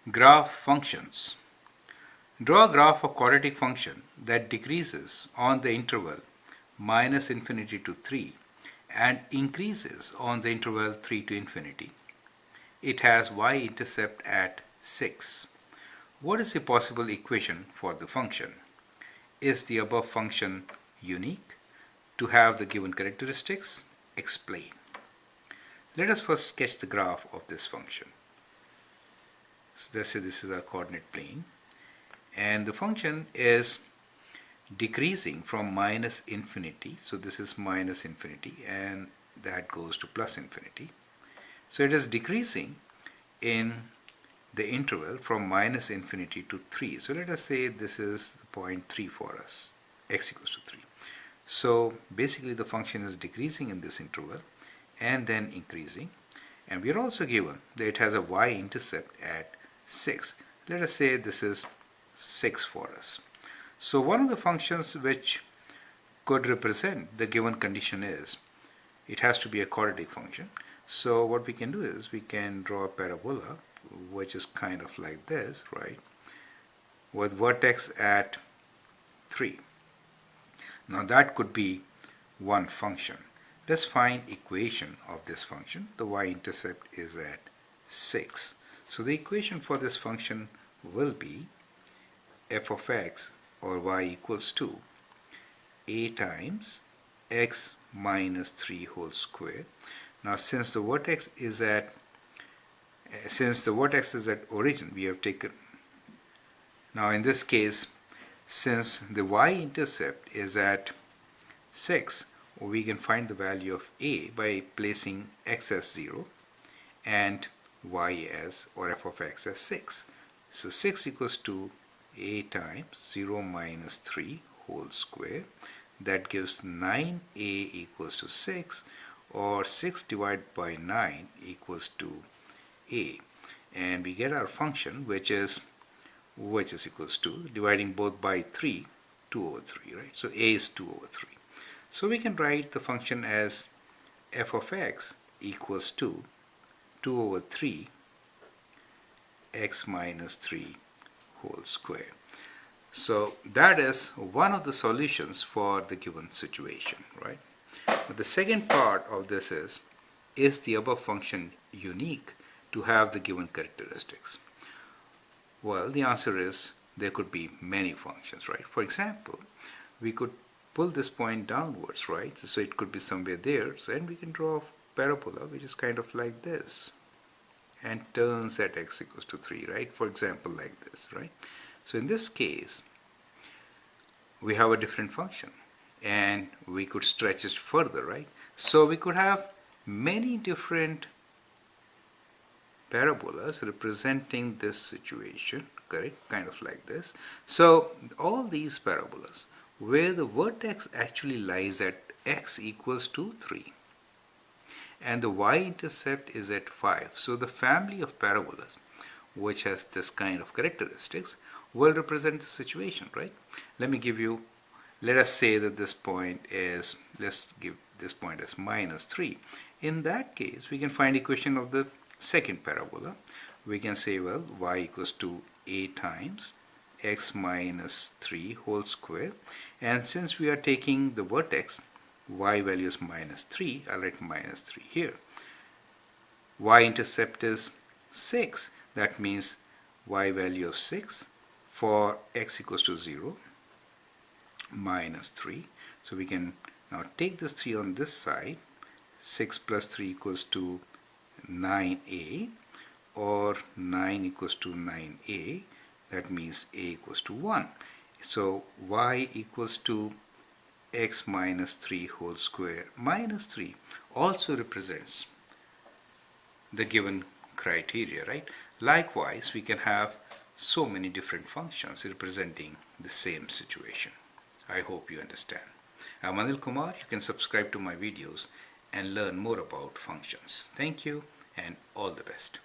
Graph functions. Draw a graph of quadratic function that decreases on the interval minus infinity to 3 and increases on the interval 3 to infinity. It has y-intercept at 6. What is the possible equation for the function? Is the above function unique to have the given characteristics? Explain. Let us first sketch the graph of this function. So let's say this is our coordinate plane, and the function is decreasing from minus infinity. So this is minus infinity and that goes to plus infinity. So it is decreasing in the interval from minus infinity to 3. So let us say this is point 3 for us, x equals to 3. So basically the function is decreasing in this interval and then increasing, and we are also given that it has a y-intercept at 6. Let us say this is 6 for us. So one of the functions which could represent the given condition is it has to be a quadratic function. So what we can do is we can draw a parabola which is kind of like this, right, with vertex at 3. Now that could be one function. Let's find equation of this function. The y-intercept is at 6. So the equation for this function will be f of x or y equals to a times x minus 3 whole square. Now since the vertex is at origin, we have taken, now in this case, since the y-intercept is at 6, we can find the value of a by placing x as 0 and y as, or f of x as 6. So 6 equals to a times 0 minus 3 whole square. That gives 9a equals to 6, or 6 divided by 9 equals to a. And we get our function which is equals to, dividing both by 3, 2 over 3, right? So a is 2 over 3. So we can write the function as f of x equals to 2 over 3 x minus 3 whole square. So that is one of the solutions for the given situation, right? But the second part of this is the above function unique to have the given characteristics? Well, the answer is there could be many functions, right? For example, we could pull this point downwards, right? So it could be somewhere there, and we can draw a parabola which is kind of like this and turns at x equals to 3, right? For example, like this, right? So in this case, we have a different function and we could stretch it further, right? So we could have many different parabolas representing this situation, correct? Kind of like this. So all these parabolas where the vertex actually lies at x equals to 3 and the y-intercept is at 5. So the family of parabolas which has this kind of characteristics will represent the situation, right? Let us say that this point is, let's give this point as minus 3. In that case, we can find equation of the second parabola. We can say, well, y equals to a times x minus 3 whole square, and since we are taking the vertex, y value is minus 3, I'll write minus 3 here. Y-intercept is 6, that means y value of 6 for x equals to 0 minus 3. So we can now take this 3 on this side. 6 plus 3 equals to 9a, or 9 equals to 9a. That means a equals to 1. So y equals to x minus 3 whole square minus 3 also represents the given criteria, right? Likewise, we can have so many different functions representing the same situation. I hope you understand. I'm Anil Kumar. You can subscribe to my videos and learn more about functions. Thank you and all the best.